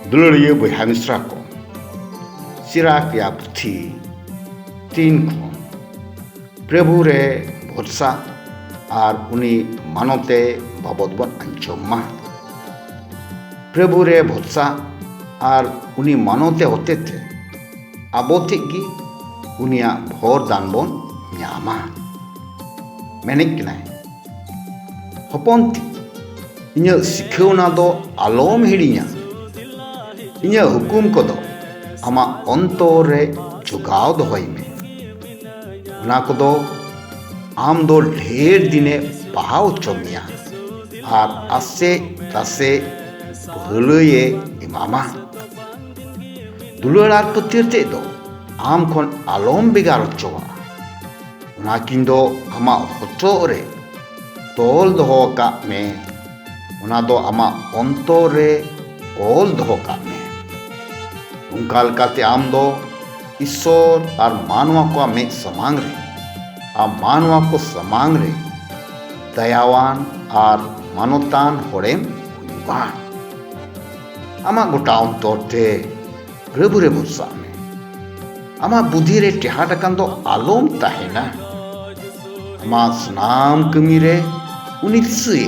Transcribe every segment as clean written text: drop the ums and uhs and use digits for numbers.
दुलड़िया बहा मिश्रा को चिराग या पुथी 3 खन प्रभु रे भरसा और उनी मानते बाबद बन आंजमा प्रभु रे भरसा और उनी मानते होते थे आबो तेगी उनिया भोर दान बन ᱧᱟᱢᱟ मेनिक किनाय हपनती इन्या सिखावना दो आलोम हिड़िया इन्या हुकुम को दो आमा अंतर रे जुगाव दोहई में ना को दो आम दो ढेर दिने पहाव चमिया और आसे तासे भलये इमामा दुलड़ार पतिरते दो आम खन आलोम बिगाड़ चोवा उनाकिन दो आमा होटो रे तोल दोहो का में उना दो आमा अंतर रे ओल दोहो का में उनकाल काते आम दो ईश्वर और मानवा को में समांग रे आ मानवा को समांग रे दयावान और मानवतान होड़ेम हुआ आमा गोटा अंतर थे प्रभु रे भरसा में आमा बुद्धि रे टेहाटकान दो आलोम ताहेना आमा स्नाम कमी रे उनी दिसुए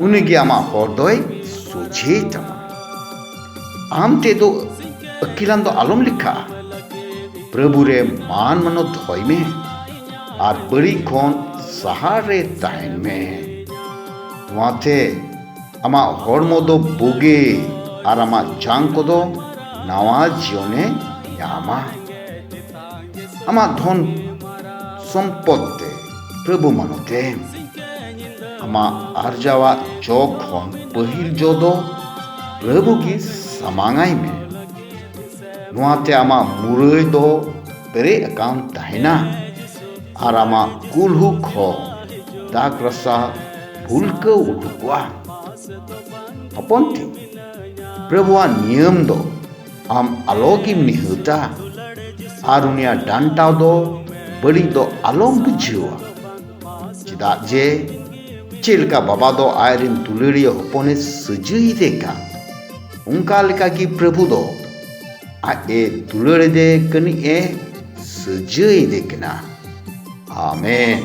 उनी गे आमा हरदय सोझे तमा आम ते दो अकिलान दो आलोम लिखा प्रभु रे मान मनो धोय में और बड़ी खन सहार रे ताहेन में वाथे आमा हरमो दो बोगे और आमा जांग को दो नवा जीवने यामा आमा धन सम्पत्ति प्रभु मानते आमा आर्जावा जोखन पहिल जोदो प्रभु की समांगाई में नुआते आमा मुरई दो पेरे अकाम ताहेना और आमा कुलहु खो दाग रसा भूलक उठुआ अपनती प्रभुआ नियम दो आम आलोकिम निहुता और उनिया डांटा दो बड़ी दो आलोम बुझुआ चिदा जे चिलका बाबा दो आयरिन दुलड़िया हपने सजुई देखा उनका लेका की प्रभु दो ए दुलड़े दे कनी ए सजुई देखना आमेन।